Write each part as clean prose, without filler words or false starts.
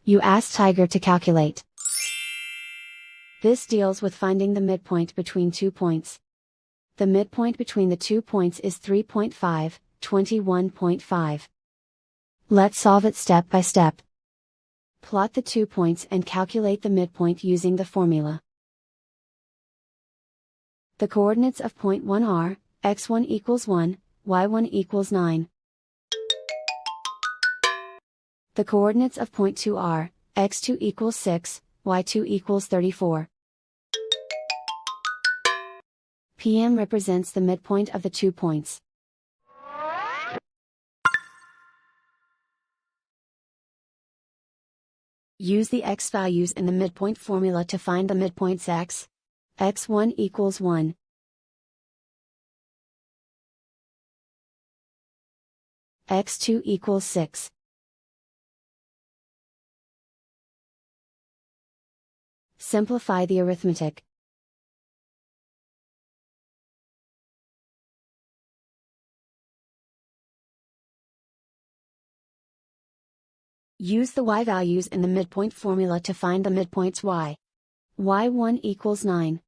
You ask Tiger to calculate. This deals with finding the midpoint between 2 points. The midpoint between the 2 points is 3.5, 21.5. Let's solve it step by step. Plot the 2 points and calculate the midpoint using the formula. The coordinates of point 1 are, x1 equals 1, y1 equals 9. The coordinates of point 2 are, x2 equals 6, y2 equals 34. PM represents the midpoint of the 2 points. Use the x values in the midpoint formula to find the midpoints x. x1 equals 1. x2 equals 6. Simplify the arithmetic. Use the y values in the midpoint formula to find the midpoints y. y1 equals 9.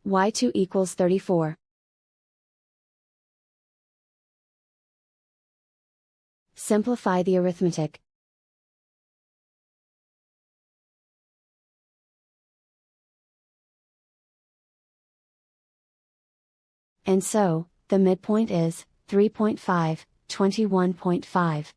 y2 equals 34. Simplify the arithmetic. And so, the midpoint is 3.5, 21.5.